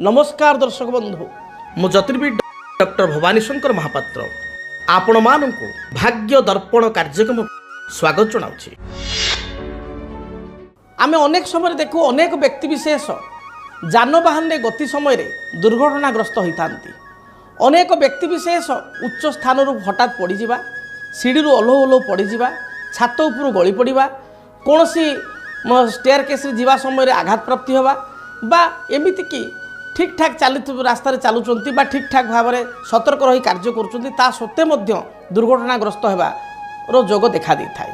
नमस्कार दर्शक बंधु मु ज्योतिर्विद डॉक्टर भवानी शंकर महापात्र आपण मानक भाग्य दर्पण कार्यक्रम स्वागत जनाऊँ। आम अनेक समय देखू अनेक व्यक्तिविशेष जानवाहन गति समय दुर्घटनाग्रस्त होता। अनेक व्यक्तिविशेष उच्च स्थान हठात पड़जा सीढ़ी ओह्लौ ओह्लौ पड़जा छात उपर गली पड़ा कौन स्टेयर केस जावा समय आघात प्राप्ति होगा बा एमती कि ठीक ठाक चलु रास्तार चलुँच ठीक ठाक भाव में सतर्क रही कार्य करुँचे दुर्घटनाग्रस्त होबार जोग देखा दे था।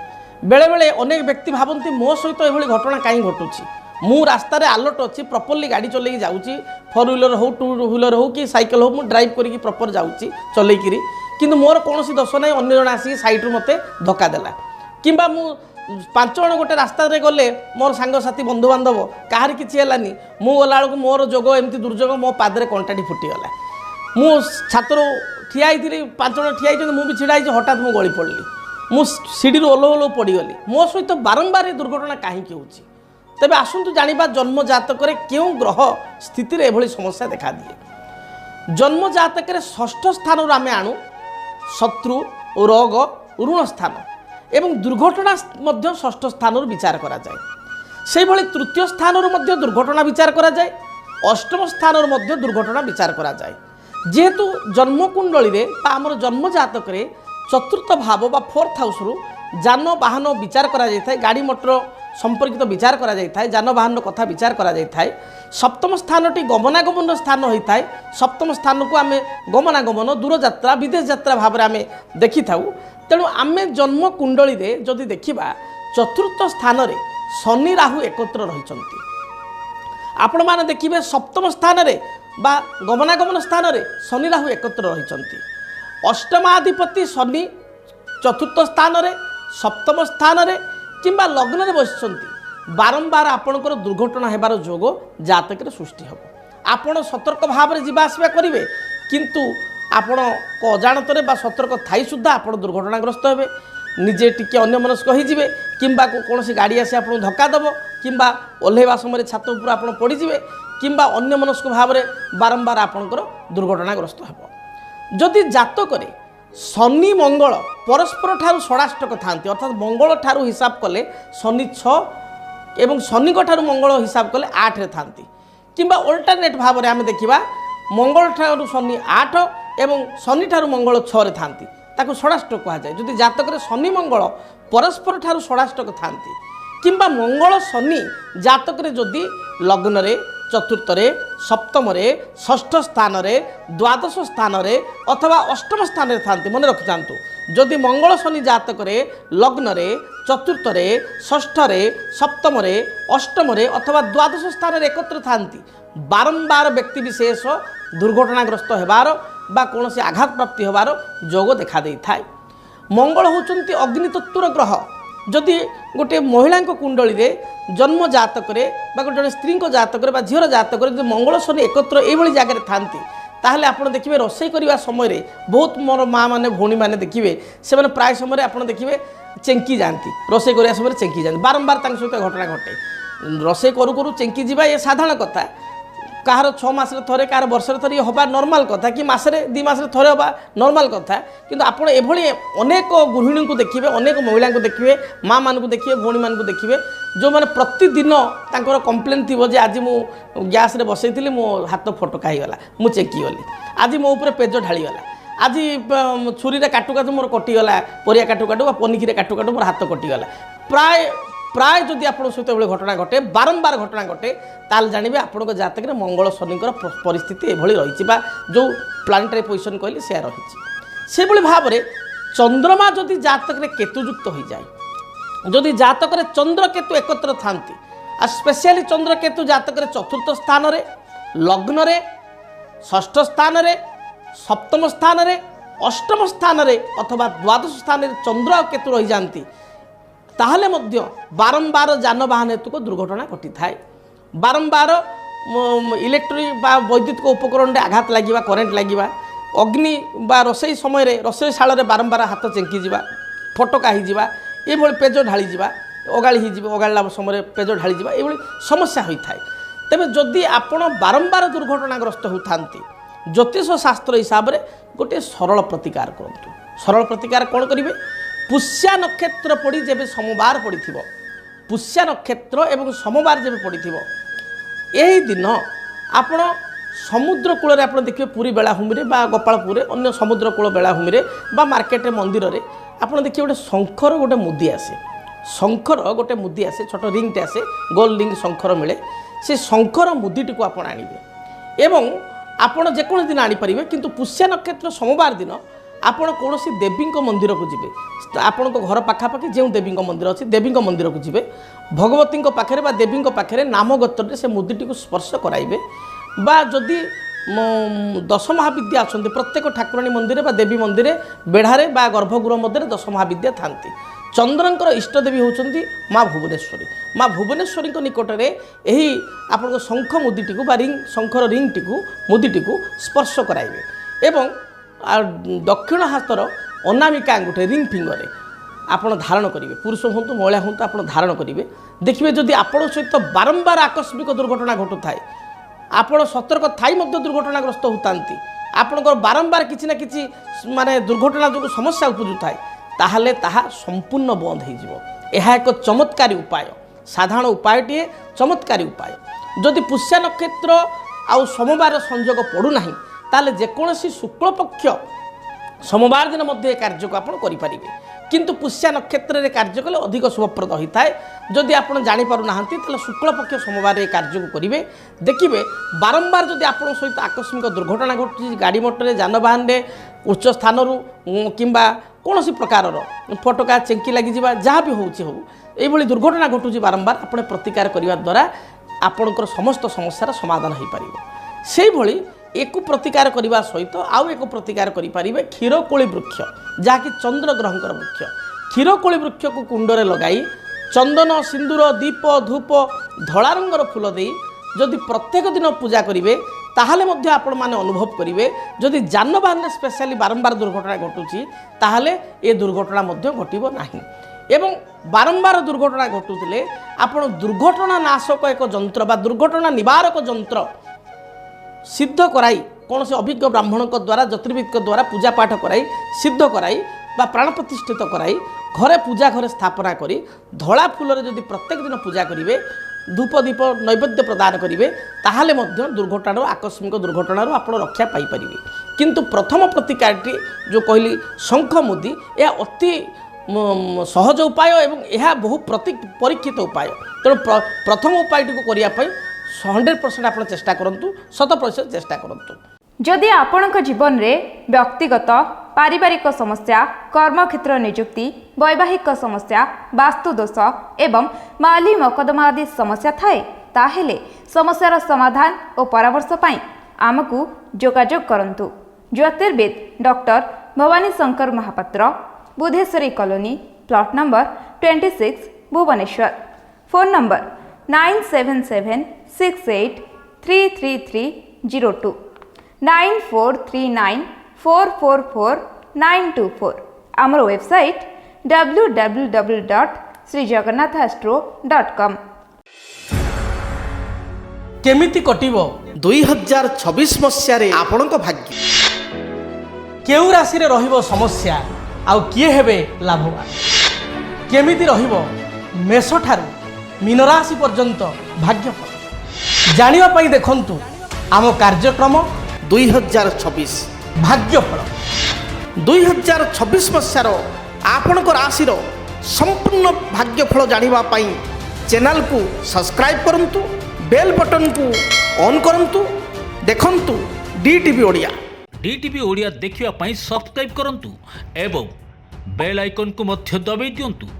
बेले बेले अनेक व्यक्ति भावती मो सहित यह घटना कहीं घटुची मु रास्तार अलर्ट अच्छी प्रॉपर्ली गाड़ी चलैक जाऊँगी फोर व्हीलर हो टू व्हीलर हो कि साइकिल हो मुझे ड्राइव करके प्रॉपर जाऊँगी चलैकि किंतु मोर कौन दोष ना अन्य जन आसिक सैड्रु मत धक्का देला कि पांच जन गोटे रास्ता गले मोर सांगसाथी बंधुबांधव कहार किसी है मु गला बेलू मोर जोग एमती दुर्जोग मो पादरे कंटाटी फुटीगला मु छातर ठिया पांच जन ठिया मुझे छिड़ा हठात मुझे गली पड़ी मु सीढ़ी ओह्लौ ओह्लौ पड़गली मो सहित बारंबार दुर्घटना कहीं होची। तेबे आसतु जानिबा जन्म जातक क्यों ग्रह स्थिति एभली समस्या देखा दिए। जन्म जातक षष्ठ स्थान आम आणु शत्रु रोग ऋण स्थान एवं दुर्घटना मध्य षष्ठ स्थान विचार करा जाए। से भली तृतीय स्थान दुर्घटना विचार करा जाए अष्टम स्थान दुर्घटना विचार करा जाए। जेहेतु जन्मकुंडली रे आमर जन्म जातक चतुर्थ भाव बा फोर्थ हाउस रु जान वाहन विचार करा जाए गाड़ी मोटर संपर्कित विचार करा जाए जान वाहन कथा विचार करा जाए। सप्तम स्थान टी गमनागमन स्थान होता है। सप्तम स्थान को आम गमनागमन दूर यात्रा विदेश यात्रा भाव में आम देखि था। तेणु आम जन्म कुंडली रे जदि देखिबा चतुर्थ स्थान रे शनि राहु एकत्र रही आपण माने देखिबे सप्तम स्थान रे बा गमनागमन स्थान रे शनि राहु एकत्र रही। अष्टमाधिपति शनि चतुर्थ स्थान रे सप्तम स्थान रे किंबा लग्न रे बसिचंती बारंबार आपणकर दुर्घटना हेबार जोग जातक रे सृष्टि हो। आपण सतर्क भाव में जीवा आसवा करेंगे किंतु आपण अजाणत बा सतर्क थाई सुद्धा आप दुर्घटनाग्रस्त हे निजे टिके अन्यमनस्क होइजिबे किंबा कौन गाड़ी आसी आपन धक्का देव किंबा ओह्लैवा समय छात उपर आप पड़े किंबा अन्यमनस्क भाव में बारंबार आपणकर दुर्घटनाग्रस्त हो। जदि जातक शनि मंगल परस्पर ठारू षडाष्टक थांती अर्थात मंगल ठारू हिसाब कले शनि 6 एवं शनि ठारू मंगल हिसाब कले 8 रे थांती किंबा अल्टरनेट भाव में आम देखा मंगल ठारू शनि 8 एवं शनि ठारू मंगल 6 रे थांती ताको षडाष्टक कहा जाए। जदि जातक शनि मंगल परस्पर ठारू षडाष्टक थांती किंबा मंगल शनि जातक जदि लग्न रे चतुर्थ रे सप्तम रे षष्ठ स्थान रे द्वादश स्थान रे अथवा अष्टम स्थान रे थांती मन रखि थांतु। जदि मंगल शनि जातक रे लग्न रे चतुर्थ रे षष्ठ रे सप्तम रे अष्टम रे अथवा द्वादश स्थान रे एकत्र थांती बारंबार व्यक्ति विशेष दुर्घटनाग्रस्त हेबार बा कौन से आघात प्राप्ति होबार जोग देखा दे थाए। मंगल होचंती अग्नि तत्वर ग्रह। जदि गोटे महिला कुंडली रे जन्म जातक जड़े स्त्री जातक झीर जातक मंगल शनि एकत्र ये जगह थांती ताहले आपण देखिए रोषे करने समय बहुत मोर माँ मैंने भौणी मैंने देखिए से प्राय समय आप देखिए चेंकी जाती रोषे करने समय चेंकी जाती बारंबार सहित घटना घटे रोषे करू करू चेंकी जावा ये साधारण कथा कहार 6 मास थे कहार वर्ष थे ये हवा नॉर्मल कथा कि मसरे 2 मास थे हवा नॉर्मल कथा किंतु आपण एभली अनेक गृहिणी को देखिए अनेक महिला को देखिए माँ मान को देखिए भौणी मान को देखिए जो मैंने प्रतिदिन तांकर कंप्लेन थी जे आज मु गैस रे बसई मो हाथ फटका होगला मु चेकी गली आज मो ऊपर पेज ढालीगला आज छुरी रे काटू काटू मोर कटिगला परिया काटू काटू पनिकी काटू काटू मोर हाथ कटिगला प्राय प्राय जदि आप सहित घटना घटे बारंबार घटना घटे ताल जानवे आपण जातक मंगल शनिकर परिस्थिति एभली रही जो प्लानेटरी पोजिशन कहली से रही से भाव में चंद्रमा जदि जातक केतुयुक्त हो जाए जदि जातक चंद्र केतु एकत्र थांती आ स्पेशली चंद्र केतु जातक चतुर्थ स्थान रे लग्न रे षष्ठ स्थान रे सप्तम स्थान रे अष्टम स्थान रे अथवा द्वादश स्थान रे चंद्र आ केतु रही जाती ताहले मध्य बारंबार जानवाहन हेतु को दुर्घटना घटी थाए। बारंबार इलेक्ट्रिक बा वैद्युतिक उपकरण रे आघात लगे करेन्ट लगे अग्नि बा रोषे समय रोषे शाल बारंबार हाथ चेंकी जा फटका हो पेज ढाली अगाड़ी अगाड़ा समय पेज ढाली ये समस्या होता है। ତେବେ ଯଦି ଆପଣ ବାରମ୍ବାର ଦୁର୍ଘଟଣାଗ୍ରସ୍ତ ହେଉଥାନ୍ତି ଜ୍ୟୋତିଷ ଶାସ୍ତ୍ର ହିସାବରେ ଗୋଟିଏ ସରଳ ପ୍ରତିକାର କରନ୍ତୁ। ସରଳ ପ୍ରତିକାର କ'ଣ କରିବେ? ପୁଷ୍ୟା ନକ୍ଷତ୍ର ପଡ଼ି ଯେବେ ସୋମବାର ପଡ଼ିଥିବ, ପୁଷ୍ୟା ନକ୍ଷତ୍ର ଏବଂ ସୋମବାର ଯେବେ ପଡ଼ିଥିବ, ଏହି ଦିନ ଆପଣ ସମୁଦ୍ର କୂଳରେ ଆପଣ ଦେଖିବେ ପୁରୀ ବେଳାଭୂମିରେ ବା ଗୋପାଳପୁରରେ ଅନ୍ୟ ସମୁଦ୍ର କୂଳ ବେଳାଭୂମିରେ ବା ମାର୍କେଟରେ ମନ୍ଦିରରେ ଆପଣ ଦେଖିବେ ଗୋଟେ ଶଙ୍ଖର ଗୋଟେ ମୁଦି ଆସେ। ଶଙ୍ଖର ଗୋଟେ ମୁଦି ଆସେ, ଛୋଟ ରିଙ୍ଗଟେ ଆସେ, ଗୋଲ ରିଙ୍ଗ ଶଙ୍ଖର ମିଳେ। ସେ ଶଙ୍ଖର ମୁଦିଟିକୁ ଆପଣ ଆଣିବେ ଏବଂ ଆପଣ ଯେକୌଣସି ଦିନ ଆଣିପାରିବେ, କିନ୍ତୁ ପୁଷ୍ୟା ନକ୍ଷତ୍ର ସୋମବାର ଦିନ ଆପଣ କୌଣସି ଦେବୀଙ୍କ ମନ୍ଦିରକୁ ଯିବେ। ଆପଣଙ୍କ ଘର ପାଖାପାଖି ଯେଉଁ ଦେବୀଙ୍କ ମନ୍ଦିର ଅଛି ଦେବୀଙ୍କ ମନ୍ଦିରକୁ ଯିବେ, ଭଗବତୀଙ୍କ ପାଖରେ ବା ଦେବୀଙ୍କ ପାଖରେ ନାମଗୋତ୍ରରେ ସେ ମୁଦିଟିକୁ ସ୍ପର୍ଶ କରାଇବେ। ବା ଯଦି 10 ମହାବିଦ୍ୟା ଅଛନ୍ତି, ପ୍ରତ୍ୟେକ ଠାକୁରାଣୀ ମନ୍ଦିରରେ ବା ଦେବୀ ମନ୍ଦିରରେ ବେଢ଼ାରେ ବା ଗର୍ଭଗୃହ ମଧ୍ୟରେ 10 ମହାବିଦ୍ୟା ଥାନ୍ତି। ଚନ୍ଦ୍ରଙ୍କର ଇଷ୍ଟଦେବୀ ହେଉଛନ୍ତି ମା ଭୁବନେଶ୍ୱରୀ। ମା ଭୁବନେଶ୍ୱରୀଙ୍କ ନିକଟରେ ଏହି ଆପଣଙ୍କ ଶଙ୍ଖ ମୁଦିଟିକୁ ବା ଶଙ୍ଖର ରିଙ୍ଗଟିକୁ ମୁଦିଟିକୁ ସ୍ପର୍ଶ କରାଇବେ ଏବଂ ଦକ୍ଷିଣ ହାତର ଅନାମିକା ଆଙ୍ଗୁଠି ରିଙ୍ଗ ଫିଙ୍ଗରରେ ଆପଣ ଧାରଣ କରିବେ। ପୁରୁଷ ହୁଅନ୍ତୁ ମହିଳା ହୁଅନ୍ତୁ ଆପଣ ଧାରଣ କରିବେ। ଦେଖିବେ ଯଦି ଆପଣଙ୍କ ସହିତ ବାରମ୍ବାର ଆକସ୍ମିକ ଦୁର୍ଘଟଣା ଘଟୁଥାଏ, ଆପଣ ସତର୍କ ଥାଇ ମଧ୍ୟ ଦୁର୍ଘଟଣାଗ୍ରସ୍ତ ହେଉଥାନ୍ତି, ଆପଣଙ୍କର ବାରମ୍ବାର କିଛି ନା କିଛି ମାନେ ଦୁର୍ଘଟଣା ଯୋଗୁଁ ସମସ୍ୟା ଉପୁଜୁଥାଏ, ତାହେଲେ ତାହା ସମ୍ପୂର୍ଣ୍ଣ ବନ୍ଦ ହୋଇଯିବ। ଏହା ଏକ ଚମତ୍କାରୀ ଉପାୟ, ସାଧାରଣ ଉପାୟଟିଏ, ଚମତ୍କାରୀ ଉପାୟ। ଯଦି ପୁଷ୍ୟା ନକ୍ଷତ୍ର ଆଉ ସୋମବାର ସଂଯୋଗ ପଡ଼ୁନାହିଁ, ତାହେଲେ ଯେକୌଣସି ଶୁକ୍ଳପକ୍ଷ ସୋମବାର ଦିନ ମଧ୍ୟ ଏ କାର୍ଯ୍ୟକୁ ଆପଣ କରିପାରିବେ। କିନ୍ତୁ ପୁଷ୍ୟା ନକ୍ଷତ୍ରରେ କାର୍ଯ୍ୟ କଲେ ଅଧିକ ଶୁଭପ୍ରଦ ହୋଇଥାଏ। ଯଦି ଆପଣ ଜାଣିପାରୁନାହାନ୍ତି ତାହେଲେ ଶୁକ୍ଳପକ୍ଷ ସୋମବାର ଏ କାର୍ଯ୍ୟକୁ କରିବେ। ଦେଖିବେ ବାରମ୍ବାର ଯଦି ଆପଣଙ୍କ ସହିତ ଆକସ୍ମିକ ଦୁର୍ଘଟଣା ଘଟୁଛି, ଗାଡ଼ି ମଟରରେ ଯାନବାହନରେ ଉଚ୍ଚ ସ୍ଥାନରୁ କିମ୍ବା କୌଣସି ପ୍ରକାରର ଫଟକା ଚେଙ୍କି ଲାଗିଯିବା ଯାହା ବି ହେଉଛି ହେଉ, ଏଇଭଳି ଦୁର୍ଘଟଣା ଘଟୁଛି ବାରମ୍ବାର, ଆପଣ ପ୍ରତିକାର କରିବା ଦ୍ୱାରା ଆପଣଙ୍କର ସମସ୍ତ ସମସ୍ୟାର ସମାଧାନ ହୋଇପାରିବ। ସେଇଭଳି ଏକୁ ପ୍ରତିକାର କରିବା ସହିତ ଆଉ ଏକ ପ୍ରତିକାର କରିପାରିବେ କ୍ଷୀରକୋଳି ବୃକ୍ଷ, ଯାହାକି ଚନ୍ଦ୍ରଗ୍ରହଙ୍କର ବୃକ୍ଷ। କ୍ଷୀରକୋଳି ବୃକ୍ଷକୁ କୁଣ୍ଡରେ ଲଗାଇ ଚନ୍ଦନ, ସିନ୍ଦୁର, ଦୀପ, ଧୂପ, ଧଳା ରଙ୍ଗର ଫୁଲ ଦେଇ ଯଦି ପ୍ରତ୍ୟେକ ଦିନ ପୂଜା କରିବେ, ତାହେଲେ ମଧ୍ୟ ଆପଣମାନେ ଅନୁଭବ କରିବେ ଯଦି ଯାନବାହନରେ ସ୍ପେଶାଲି ବାରମ୍ବାର ଦୁର୍ଘଟଣା ଘଟୁଛି, ତାହେଲେ ଏ ଦୁର୍ଘଟଣା ମଧ୍ୟ ଘଟିବ ନାହିଁ। ଏବଂ ବାରମ୍ବାର ଦୁର୍ଘଟଣା ଘଟୁଥିଲେ ଆପଣ ଦୁର୍ଘଟଣା ନାଶକ ଏକ ଯନ୍ତ୍ର ବା ଦୁର୍ଘଟଣା ନିବାରକ ଯନ୍ତ୍ର सिद्ध कराई कौन से अभिज्ञ ब्राह्मण द्वारा ज्योतिर्विद द्वारा पूजा पाठ कराई सिद्ध कराई बा प्राण प्रतिष्ठित कराई घरे पूजा घरे स्थापना करी धला फूल जदि प्रत्येक दिन पूजा करेंगे, धूप दीप नैवेद्य प्रदान करेंगे, ताहले मध्य दुर्घटना आकस्मिक दुर्घटना आप रक्षा पाइपर। किंतु प्रथम प्रतिकारटी जो कहली शंख मुदी, यह अति सहज उपाय एवं यह बहु परीक्षित उपाय। तेणु प्रथम उपायटी को करने 100% आप चेष्टा करूँ, 100% चेष्टा करूँ। जदि आपणक जीवन में व्यक्तिगत पारिवारिक समस्या, कर्मक्षेत्र नियुक्ति, वैवाहिक समस्या, वास्तुदोष एवं माली मकदमा आदि समस्या थाए, ताहेले समस्यार समाधान और परामर्श पाई आमकु जोगाजोग करंतु। ज्योतिर्विद doctor Bhavani Shankar Mahapatra, Budheswari colony, plot number 26, Bhubaneswar. Phone number 9776833302 9439444924। आमर वेबसाइट www.srijagannathastro.com। केमिति कटिबो 2026 मसीहारे आपणक भाग्य, केउ राशि रे रहिबो समस्या आउ किए हेबे लाभवान, केमिति रहिबो मेष ठारू मीन राशि पर्यंत भाग्यफल जानिबा पई देखंतु आम कार्यक्रम 2026 भाग्यफल। 2026 मसीहार आपणक राशिर संपूर्ण भाग्यफल जानिबा पई चैनल को सब्सक्राइब करंतु, बेल बटन को ऑन करंतु, देखंतु डीटीवी ओडिया। डीटीवी ओडिया देखिबा पई सब्सक्राइब करंतु एवं बेल आइकन को मध्य दबाई दियंतु।